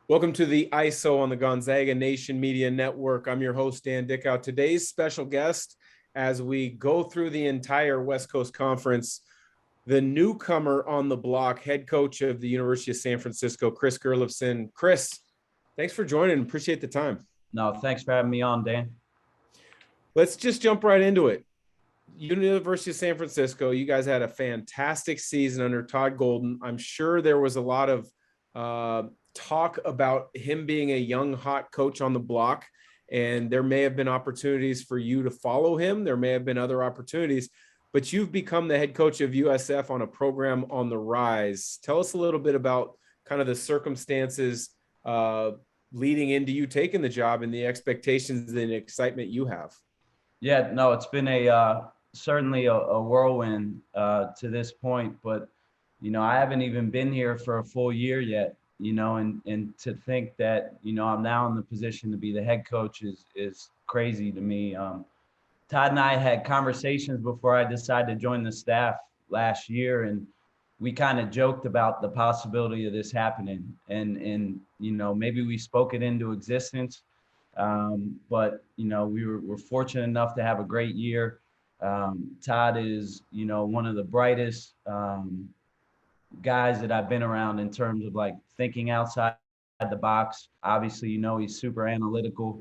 Welcome to the ISO on the Gonzaga Nation Media Network. I'm your host, Dan Dickau. Today's special guest, as we go through the entire West Coast Conference, the newcomer on the block, head coach of the University of San Francisco, Chris Gerlufsen. Chris, thanks for joining. Appreciate the time. No, thanks for having me on, Dan. Let's just jump right into it. University of San Francisco, you guys had a fantastic season under Todd Golden. I'm sure there was a lot of talk about him being a young, hot coach on the block, and there may have been opportunities for you to follow him. There may have been other opportunities, but you've become the head coach of USF on a program on the rise. Tell us a little bit about kind of the circumstances leading into you taking the job and the expectations and excitement you have. Yeah, no, it's been certainly a whirlwind to this point, but I haven't even been here for a full year yet. And to think that I'm now in the position to be the head coach is crazy to me. Todd and I had conversations before I decided to join the staff last year, and we kind of joked about the possibility of this happening, and maybe we spoke it into existence. But we're fortunate enough to have a great year. Todd is one of the brightest guys that I've been around in terms of like thinking outside the box. Obviously, he's super analytical.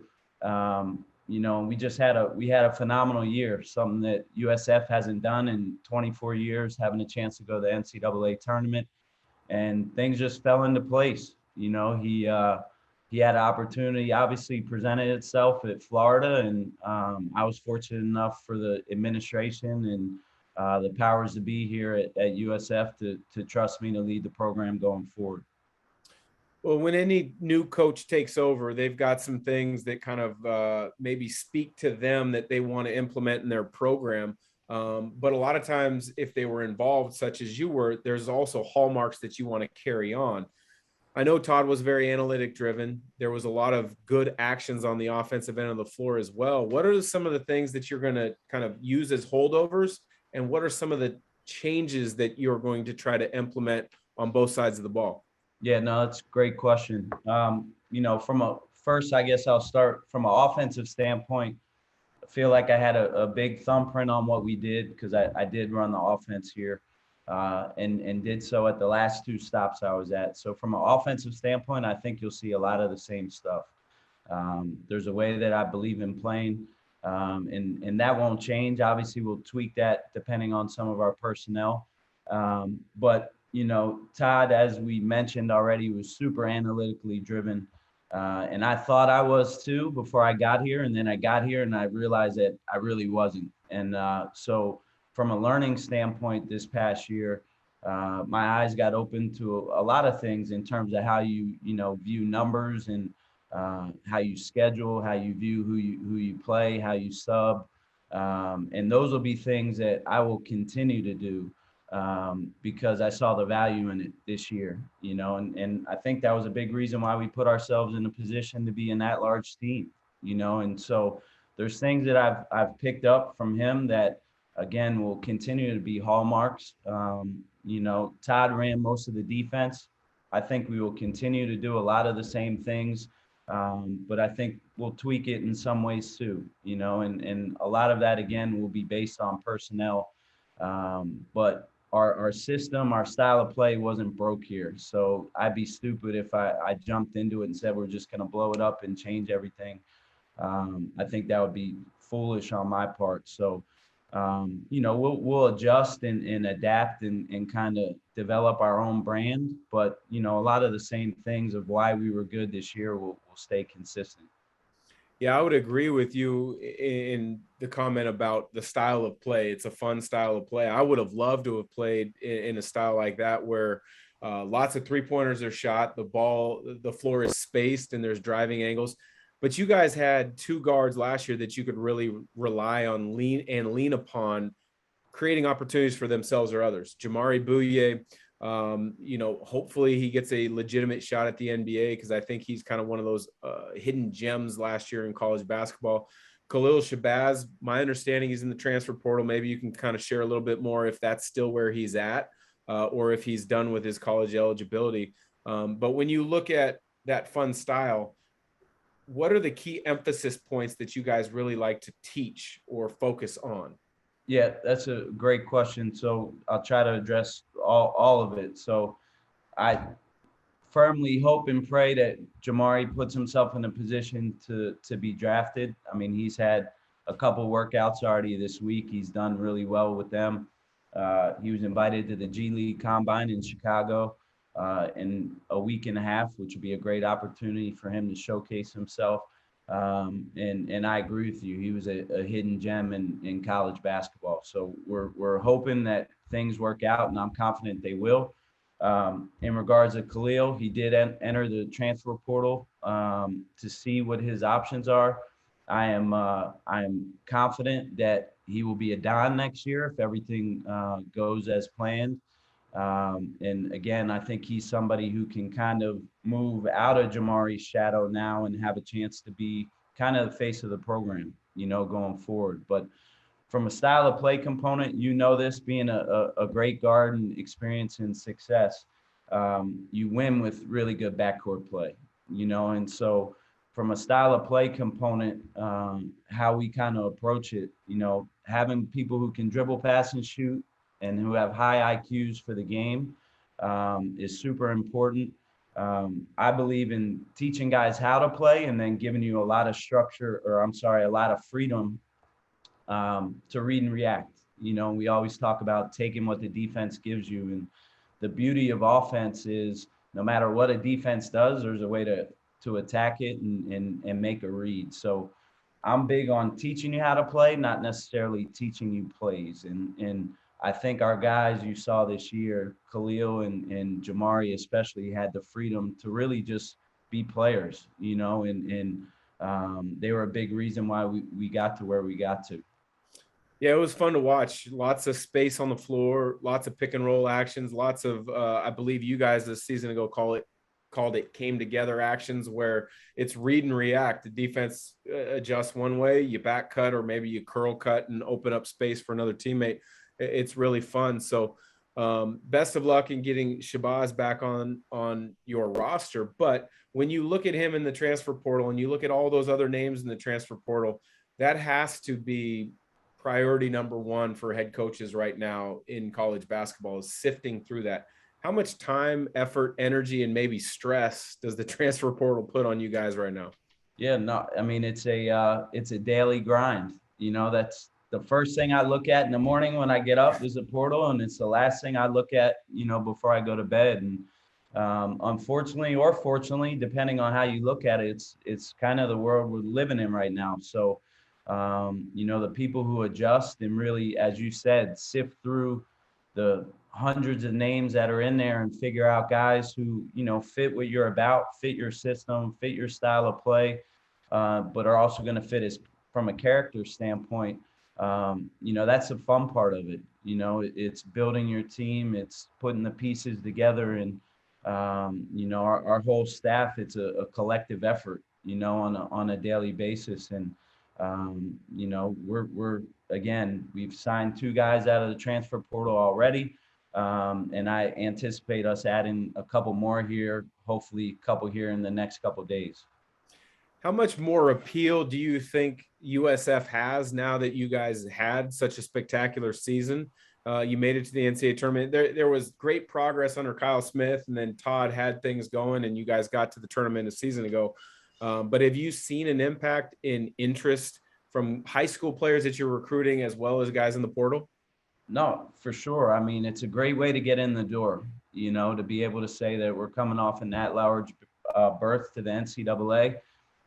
We just had a phenomenal year, something that USF hasn't done in 24 years, having a chance to go to the NCAA tournament, and things just fell into place. He had an opportunity, obviously presented itself at Florida, and I was fortunate enough for the administration and the powers to be here at USF to trust me to lead the program going forward. Well, when any new coach takes over, they've got some things that kind of maybe speak to them that they want to implement in their program. But a lot of times, if they were involved, such as you were, there's also hallmarks that you want to carry on. I know Todd was very analytic driven. There was a lot of good actions on the offensive end of the floor as well. What are some of the things that you're going to kind of use as holdovers? And what are some of the changes that you're going to try to implement on both sides of the ball? Yeah, no, that's a great question. First, I guess I'll start from an offensive standpoint. I feel like I had a big thumbprint on what we did because I did run the offense here. And did so at the last two stops I was at. So from an offensive standpoint, I think you'll see a lot of the same stuff. There's a way that I believe in playing, and that won't change. Obviously, we'll tweak that depending on some of our personnel. But Todd, as we mentioned already, was super analytically driven. And I thought I was too before I got here. And then I got here and I realized that I really wasn't. And so from a learning standpoint this past year, my eyes got open to a lot of things in terms of how you view numbers and how you schedule, how you view who you play, how you sub. And those will be things that I will continue to do because I saw the value in it this year, and I think that was a big reason why we put ourselves in a position to be an at-large team, and so there's things that I've picked up from him that, again, will continue to be hallmarks. Todd ran most of the defense. I think we will continue to do a lot of the same things, but I think we'll tweak it in some ways too, and a lot of that, again, will be based on personnel. But our system, our style of play wasn't broke here. So I'd be stupid if I jumped into it and said we're just going to blow it up and change everything. I think that would be foolish on my part. So, we'll adjust and adapt and kind of develop our own brand. But, a lot of the same things of why we were good this year will stay consistent. Yeah, I would agree with you in the comment about the style of play. It's a fun style of play. I would have loved to have played in a style like that where lots of three-pointers are shot, the floor is spaced, and there's driving angles. But you guys had two guards last year that you could really rely on, lean upon, creating opportunities for themselves or others. Jamari Bouye, hopefully he gets a legitimate shot at the NBA because I think he's kind of one of those hidden gems last year in college basketball. Khalil Shabazz, my understanding he's in the transfer portal. Maybe you can kind of share a little bit more if that's still where he's at or if he's done with his college eligibility. But when you look at that fun style, what are the key emphasis points that you guys really like to teach or focus on? Yeah, that's a great question. So I'll try to address all of it. So I firmly hope and pray that Jamari puts himself in a position to be drafted. I mean, he's had a couple workouts already this week. He's done really well with them. He was invited to the G League Combine in Chicago in a week and a half, which would be a great opportunity for him to showcase himself. And I agree with you. He was a hidden gem in college basketball. So we're hoping that things work out, and I'm confident they will. In regards to Khalil, he did enter the transfer portal to see what his options are. I am confident that he will be a Don next year if everything goes as planned. And again, I think he's somebody who can kind of move out of Jamari's shadow now and have a chance to be kind of the face of the program, going forward. But from a style of play component, this being a great guard and experience and success, you win with really good backcourt play, and so from a style of play component, how we kind of approach it, having people who can dribble, pass, and shoot and who have high IQs for the game is super important. I believe in teaching guys how to play and then giving you a lot of a lot of freedom to read and react. We always talk about taking what the defense gives you. And the beauty of offense is no matter what a defense does, there's a way to attack it and make a read. So I'm big on teaching you how to play, not necessarily teaching you plays. And I think our guys you saw this year, Khalil and Jamari especially, had the freedom to really just be players, and they were a big reason why we got to where we got to. Yeah, it was fun to watch. Lots of space on the floor, lots of pick and roll actions, lots of I believe you guys this season ago called it came together actions, where it's read and react. The defense adjusts one way, you back cut, or maybe you curl cut and open up space for another teammate. It's really fun. So best of luck in getting Shabazz back on your roster. But when you look at him in the transfer portal and you look at all those other names in the transfer portal, that has to be priority number one for head coaches right now in college basketball, is sifting through that. How much time, effort, energy, and maybe stress does the transfer portal put on you guys right now? Yeah, no, I mean, it's a daily grind. That's the first thing I look at in the morning when I get up is the portal, and it's the last thing I look at, before I go to bed. And unfortunately or fortunately, depending on how you look at it, it's kind of the world we're living in right now. So the people who adjust and really, as you said, sift through the hundreds of names that are in there and figure out guys who, fit what you're about, fit your system, fit your style of play, but are also going to fit as from a character standpoint. That's the fun part of it. It's building your team, it's putting the pieces together, and our whole staff, it's a collective effort, on a daily basis. And we're again, we've signed 2 guys out of the transfer portal already. And I anticipate us adding a couple more here, hopefully a couple here in the next couple of days. How much more appeal do you think USF has now that you guys had such a spectacular season? You made it to the NCAA tournament. There was great progress under Kyle Smith, and then Todd had things going, and you guys got to the tournament a season ago. But have you seen an impact in interest from high school players that you're recruiting as well as guys in the portal? No, for sure. I mean, it's a great way to get in the door, to be able to say that we're coming off an at-large berth to the NCAA.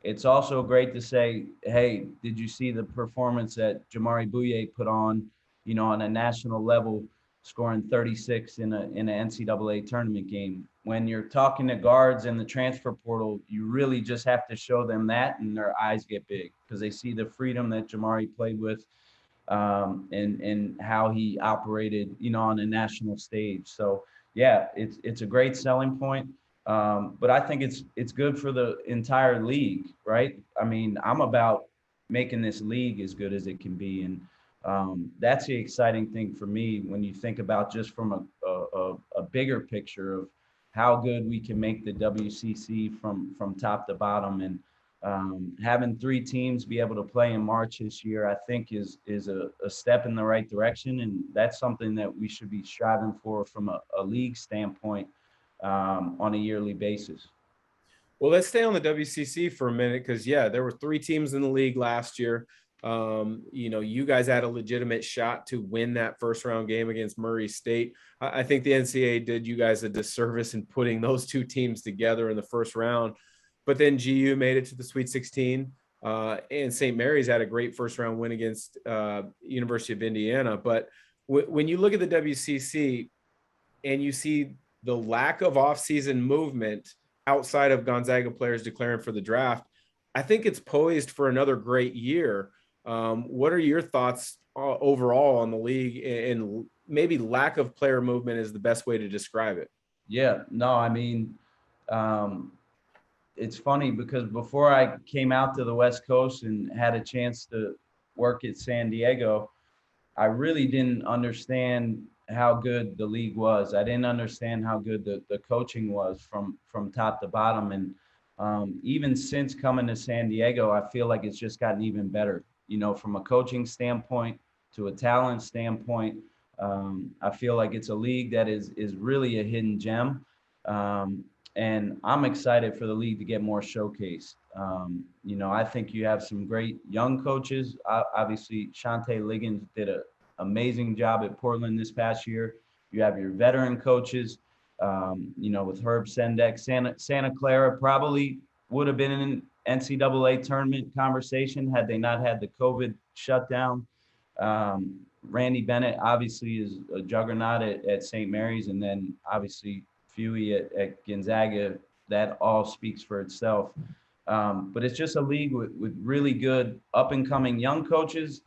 It's also great to say, hey, did you see the performance that Jamari Bouye put on, on a national level, scoring 36 in an NCAA tournament game? When you're talking to guards in the transfer portal, you really just have to show them that, and their eyes get big because they see the freedom that Jamari played with, and how he operated, on a national stage. So yeah, it's a great selling point. But I think it's good for the entire league, right? I mean, I'm about making this league as good as it can be. And that's the exciting thing for me when you think about just from a bigger picture of, how good we can make the WCC from top to bottom. And having 3 teams be able to play in March this year, I think is a step in the right direction, and that's something that we should be striving for from a league standpoint on a yearly basis. Well, let's stay on the WCC for a minute because, yeah, there were 3 teams in the league last year. You guys had a legitimate shot to win that first round game against Murray State. I think the NCAA did you guys a disservice in putting those 2 teams together in the first round. But then GU made it to the Sweet 16, and St. Mary's had a great first round win against University of Indiana. But when you look at the WCC and you see the lack of offseason movement outside of Gonzaga players declaring for the draft, I think it's poised for another great year. What are your thoughts overall on the league, and maybe lack of player movement is the best way to describe it? Yeah, no, I mean, it's funny because before I came out to the West Coast and had a chance to work at San Diego, I really didn't understand how good the league was. I didn't understand how good the coaching was from top to bottom. And even since coming to San Diego, I feel like it's just gotten even better, from a coaching standpoint to a talent standpoint. I feel like it's a league that is really a hidden gem. And I'm excited for the league to get more showcased. I think you have some great young coaches. Obviously, Shante Liggins did an amazing job at Portland this past year. You have your veteran coaches, with Herb Sendek. Santa Clara probably would have been in an NCAA tournament conversation had they not had the COVID shutdown. Randy Bennett obviously is a juggernaut at St. Mary's, and then obviously Fewey at Gonzaga. That all speaks for itself. But it's just a league with really good up-and-coming young coaches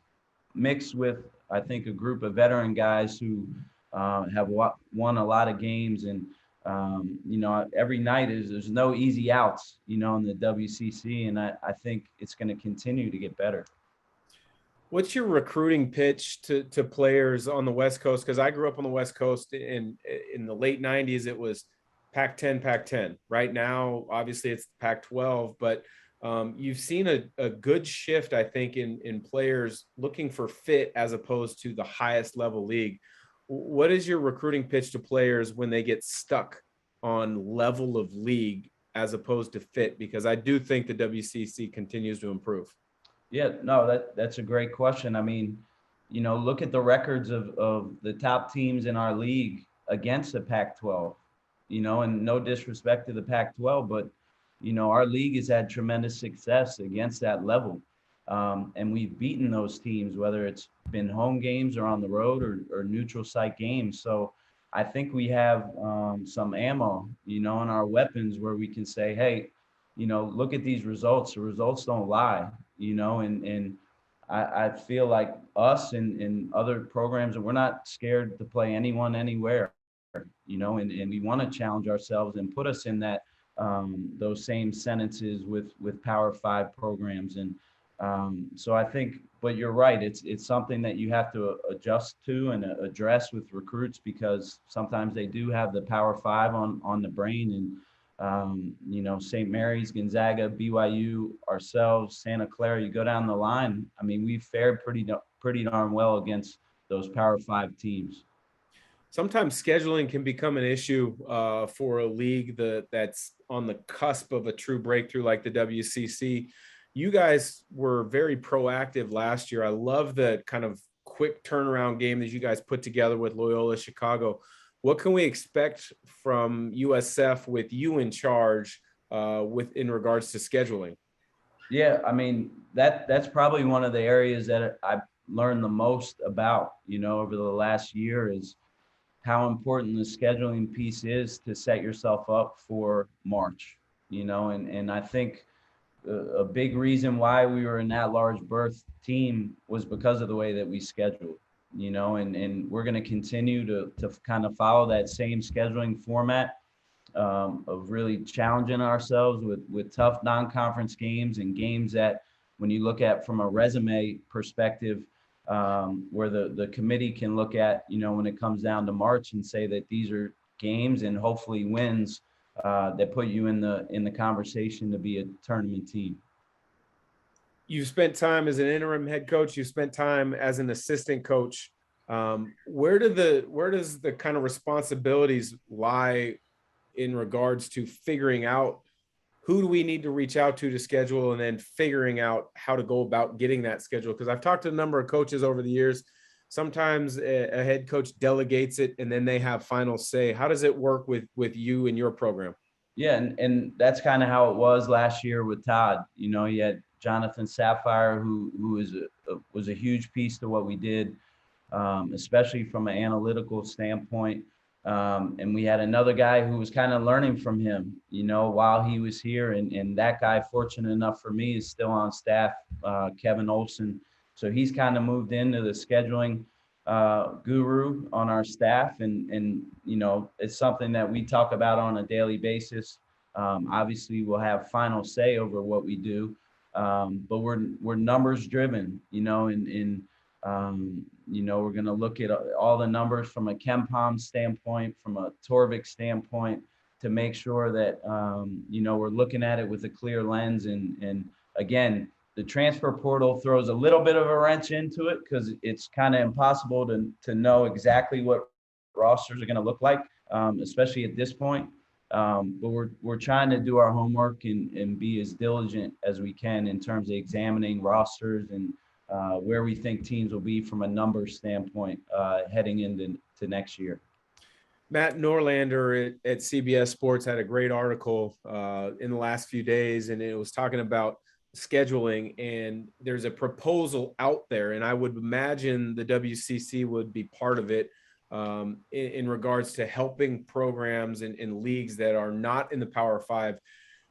mixed with, I think, a group of veteran guys who have won a lot of games. And, every night there's no easy outs, in the WCC. And I think it's going to continue to get better. What's your recruiting pitch to players on the West Coast? Because I grew up on the West Coast in the late 90s. It was Pac-10, Pac-10. Right now, obviously, it's Pac-12. But you've seen a good shift, I think, in players looking for fit as opposed to the highest level league. What is your recruiting pitch to players when they get stuck on level of league as opposed to fit? Because I do think the WCC continues to improve. Yeah, no, that's a great question. I mean, look at the records of the top teams in our league against the Pac-12, and no disrespect to the Pac-12, but, our league has had tremendous success against that level. And we've beaten those teams, whether it's been home games or on the road or neutral site games. So I think we have some ammo, in our weapons where we can say, hey, look at these results. The results don't lie. And I feel like us and other programs, and we're not scared to play anyone anywhere, and we want to challenge ourselves and put us in that those same sentences with Power 5 programs. And so I think, but you're right, it's something that you have to adjust to and address with recruits, because sometimes they do have the Power 5 on the brain. And St. Mary's, Gonzaga, BYU, ourselves, Santa Clara, you go down the line. I mean, we've fared pretty darn well against those Power 5 teams. Sometimes scheduling can become an issue for a league that's on the cusp of a true breakthrough like the WCC. You guys were very proactive last year. I love the kind of quick turnaround game that you guys put together with Loyola Chicago. What can we expect from USF with you in charge in regards to scheduling? Yeah, I mean, that's probably one of the areas that I've learned the most about, over the last year, is how important the scheduling piece is to set yourself up for March, and I think a big reason why we were in that large berth team was because of the way that we scheduled. And we're going to continue to kind of follow that same scheduling format of really challenging ourselves with tough non-conference games and games that, when you look at from a resume perspective, where the committee can look at, when it comes down to March and say that these are games and hopefully wins that put you in the conversation to be a tournament team. You've spent time as an interim head coach. You've spent time as an assistant coach. Where does the kind of responsibilities lie in regards to figuring out who do we need to reach out to schedule, and then figuring out how to go about getting that schedule? Because I've talked to a number of coaches over the years. Sometimes a head coach delegates it and then they have final say. How does it work with you and your program? Yeah, and that's kind of how it was last year with Todd. You know, he had Jonathan Sapphire, who was a huge piece to what we did, especially from an analytical standpoint. And we had another guy who was kind of learning from him, you know, while he was here. And that guy, fortunate enough for me, is still on staff, Kevin Olson. So he's kind of moved into the scheduling guru on our staff. And, you know, it's something that we talk about on a daily basis. Obviously, we'll have final say over what we do. But we're numbers driven, you know, and you know, we're going to look at all the numbers from a KenPom standpoint, from a Torvik standpoint, to make sure that, you know, we're looking at it with a clear lens. And again, the transfer portal throws a little bit of a wrench into it because it's kind of impossible to know exactly what rosters are going to look like, especially at this point. But we're trying to do our homework and be as diligent as we can in terms of examining rosters and where we think teams will be from a numbers standpoint heading into next year. Matt Norlander at CBS Sports had a great article in the last few days, and it was talking about scheduling, and there's a proposal out there, and I would imagine the WCC would be part of it in regards to helping programs and leagues that are not in the Power Five,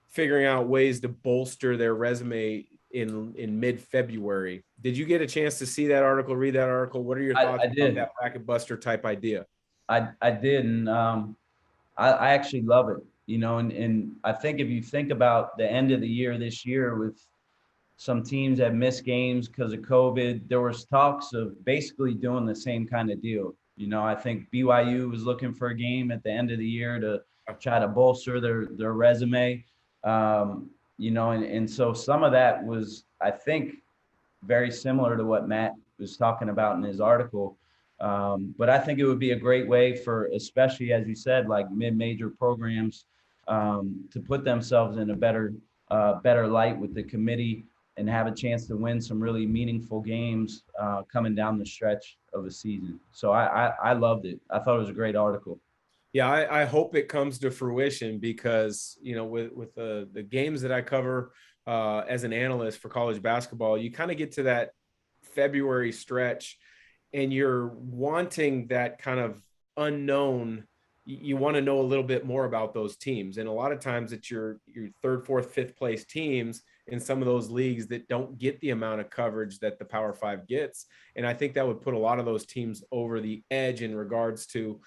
figuring out ways to bolster their resume in mid-February. Did you get a chance to see that article, read that article? What are your thoughts about that bracket buster type idea? I did, and I actually love it, you know, and I think if you think about the end of the year this year with some teams that missed games because of COVID, there was talks of basically doing the same kind of deal. You know, I think BYU was looking for a game at the end of the year to try to bolster their resume. You know, and so some of that was, I think, very similar to what Matt was talking about in his article. But I think it would be a great way for, especially as you said, like mid-major programs to put themselves in a better light with the committee and have a chance to win some really meaningful games coming down the stretch of a season. So I loved it. I thought it was a great article. Yeah, I hope it comes to fruition because, you know, with the games that I cover as an analyst for college basketball, you kind of get to that February stretch and you're wanting that kind of unknown. You want to know a little bit more about those teams. And a lot of times it's your third, fourth, fifth place teams in some of those leagues that don't get the amount of coverage that the Power Five gets. And I think that would put a lot of those teams over the edge in regards to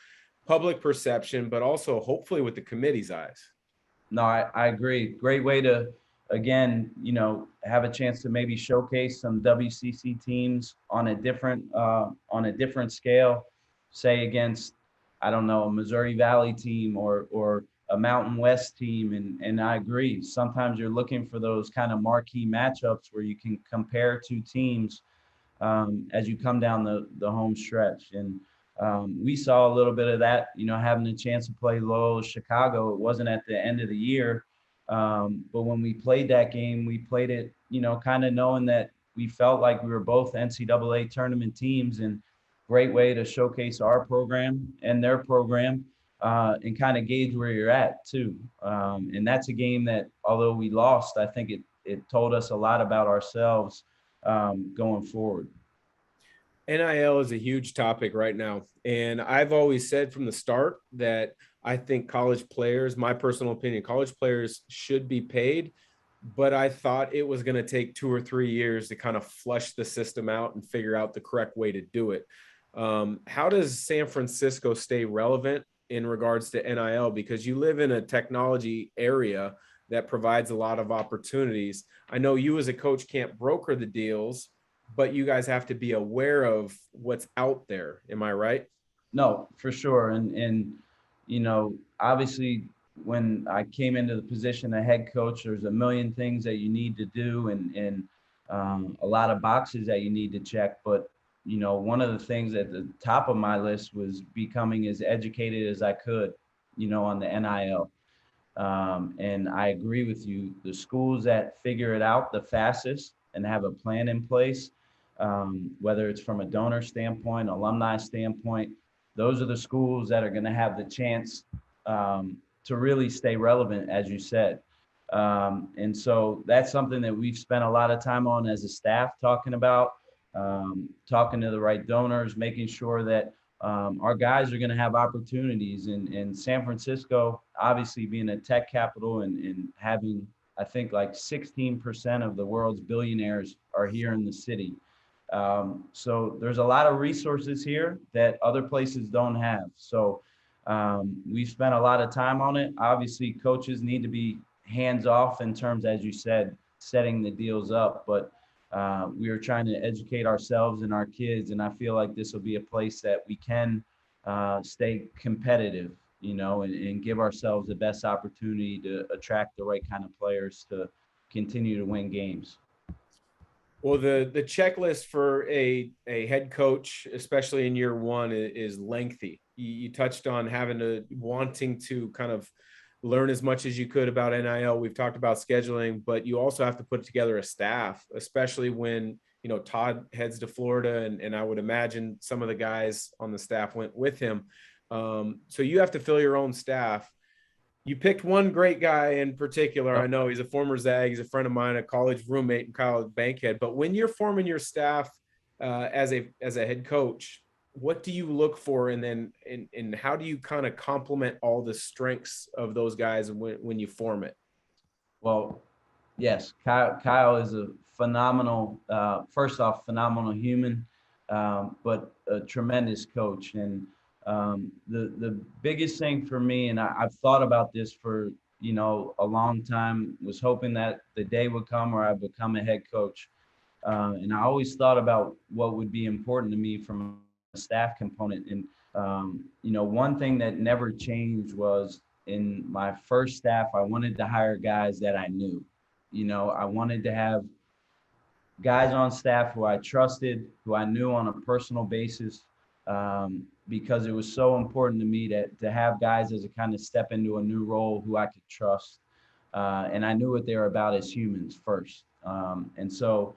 public perception, but also hopefully with the committee's eyes. No, I agree. Great way to, again, you know, have a chance to maybe showcase some WCC teams on a different scale, say against, I don't know, a Missouri Valley team or a Mountain West team. And I agree. Sometimes you're looking for those kind of marquee matchups where you can compare two teams as you come down the home stretch. And we saw a little bit of that, you know, having a chance to play Loyola Chicago. It wasn't at the end of the year. But when we played that game, we played it, you know, kind of knowing that we felt like we were both NCAA tournament teams, and great way to showcase our program and their program and kind of gauge where you're at too. And that's a game that, although we lost, I think it told us a lot about ourselves going forward. NIL is a huge topic right now. And I've always said from the start that I think college players, my personal opinion, college players should be paid, but I thought it was going to take 2 or 3 years to kind of flush the system out and figure out the correct way to do it. How does San Francisco stay relevant in regards to NIL? Because you live in a technology area that provides a lot of opportunities. I know you as a coach can't broker the deals, but you guys have to be aware of what's out there. Am I right? No, for sure. And Obviously when I came into the position of head coach, there's a million things that you need to do and a lot of boxes that you need to check. But, one of the things at the top of my list was becoming as educated as I could, on the NIL. And I agree with you. The schools that figure it out the fastest and have a plan in place, whether it's from a donor standpoint, alumni standpoint, those are the schools that are going to have the chance to really stay relevant, as you said. And so that's something that we've spent a lot of time on as a staff, talking about, talking to the right donors, making sure that our guys are going to have opportunities in San Francisco, obviously being a tech capital and having, I think, like 16% of the world's billionaires are here in the city. So there's a lot of resources here that other places don't have. So we've spent a lot of time on it. Obviously, coaches need to be hands off in terms, as you said, setting the deals up. But we are trying to educate ourselves and our kids, and I feel like this will be a place that we can stay competitive, and give ourselves the best opportunity to attract the right kind of players to continue to win games. Well, the checklist for a head coach, especially in year one, is lengthy. You touched on wanting to kind of learn as much as you could about NIL. We've talked about scheduling, but you also have to put together a staff, especially when, Todd heads to Florida, and I would imagine some of the guys on the staff went with him. So you have to fill your own staff. You picked one great guy in particular. I know he's a former Zag. He's a friend of mine, a college roommate and college bankhead. But when you're forming your staff as a head coach, what do you look for, and then and how do you kind of complement all the strengths of those guys when you form it? Well, yes, Kyle is a phenomenal, first off, phenomenal human, but a tremendous coach. And the biggest thing for me, and I've thought about this for, a long time, was hoping that the day would come where I become a head coach. And I always thought about what would be important to me from a staff component. And, one thing that never changed was in my first staff, I wanted to hire guys that I knew. I wanted to have guys on staff who I trusted, who I knew on a personal basis, because it was so important to me to have guys as a kind of step into a new role who I could trust. And I knew what they were about as humans first. And so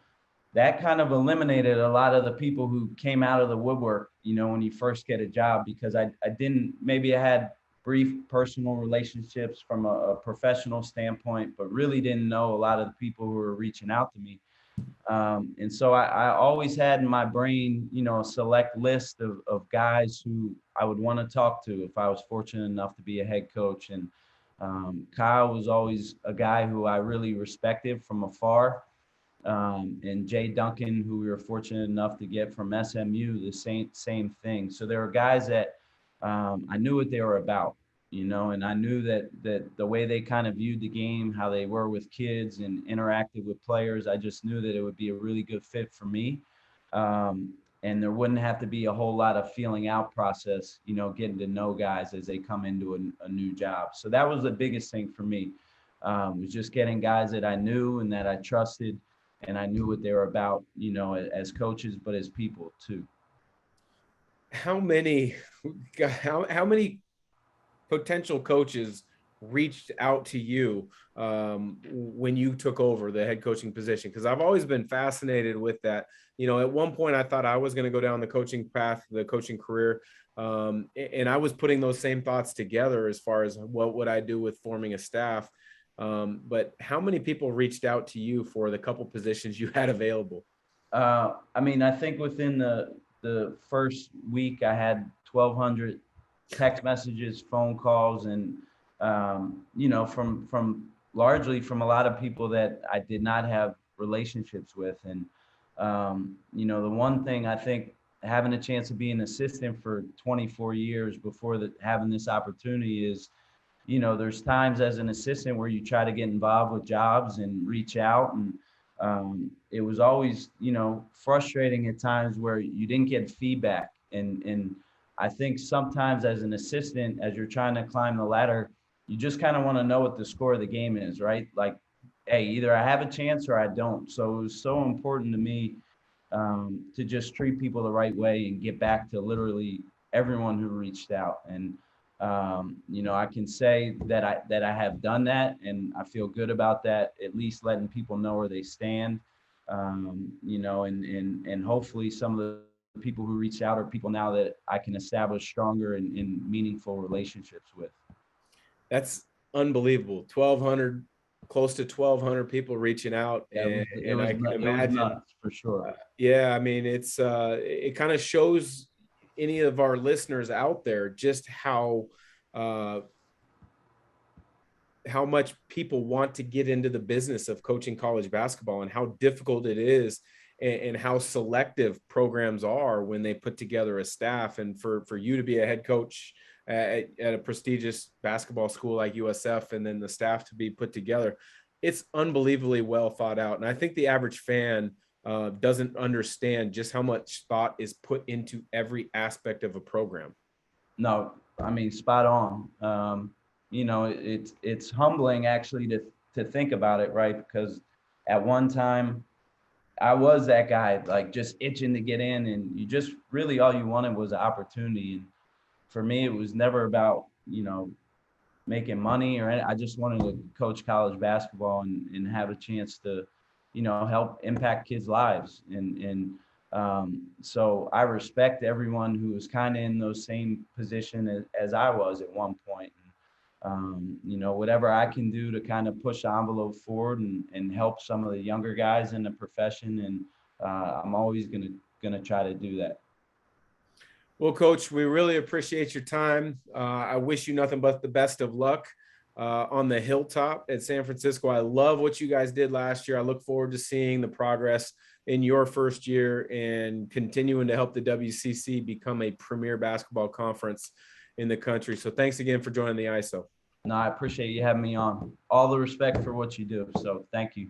that kind of eliminated a lot of the people who came out of the woodwork, when you first get a job, because I had brief personal relationships from a professional standpoint, but really didn't know a lot of the people who were reaching out to me. And so I always had in my brain, a select list of guys who I would want to talk to if I was fortunate enough to be a head coach. And Kyle was always a guy who I really respected from afar. And Jay Duncan, who we were fortunate enough to get from SMU, the same thing. So there were guys that I knew what they were about, and I knew that the way they kind of viewed the game, how they were with kids and interacted with players, I just knew that it would be a really good fit for me. And there wouldn't have to be a whole lot of feeling out process, getting to know guys as they come into a new job. So that was the biggest thing for me, was just getting guys that I knew and that I trusted, and I knew what they were about, as coaches, but as people too. How many potential coaches reached out to you when you took over the head coaching position? Because I've always been fascinated with that. At one point I thought I was going to go down the coaching path, the coaching career. And I was putting those same thoughts together as far as what would I do with forming a staff. But how many people reached out to you for the couple positions you had available? I think within the first week I had 1,200 text messages, phone calls, and from largely from a lot of people that I did not have relationships with. And the one thing I think, having a chance to be an assistant for 24 years before having this opportunity is, there's times as an assistant where you try to get involved with jobs and reach out, and it was always frustrating at times where you didn't get feedback. And I think sometimes as an assistant, as you're trying to climb the ladder, you just kind of want to know what the score of the game is, right? Like, hey, either I have a chance or I don't. So it was so important to me to just treat people the right way and get back to literally everyone who reached out. And I can say that I have done that, and I feel good about that. At least letting people know where they stand. And hopefully some of the people who reach out are people now that I can establish stronger and meaningful relationships with. That's unbelievable. 1,200, close to 1,200 people reaching out, Yeah, and I can it was imagine. nuts for sure. Yeah, I mean, it kind of shows any of our listeners out there just uh, how much people want to get into the business of coaching college basketball and how difficult it is, and how selective programs are when they put together a staff. And for you to be a head coach at a prestigious basketball school like USF, and then the staff to be put together, it's unbelievably well thought out. And I think the average fan doesn't understand just how much thought is put into every aspect of a program. No, I mean, spot on. It's humbling actually to think about it, right? Because at one time I was that guy, like just itching to get in, and you just really all you wanted was an opportunity. And for me, it was never about making money or I just wanted to coach college basketball and have a chance to, help impact kids' lives. So I respect everyone who was kind of in those same position as I was at one point. Whatever I can do to kind of push the envelope forward and help some of the younger guys in the profession. And I'm always gonna try to do that. Well, Coach, we really appreciate your time. I wish you nothing but the best of luck on the hilltop at San Francisco. I love what you guys did last year. I look forward to seeing the progress in your first year and continuing to help the WCC become a premier basketball conference in the country. So thanks again for joining the ISO. No, I appreciate you having me on. All the respect for what you do. So thank you.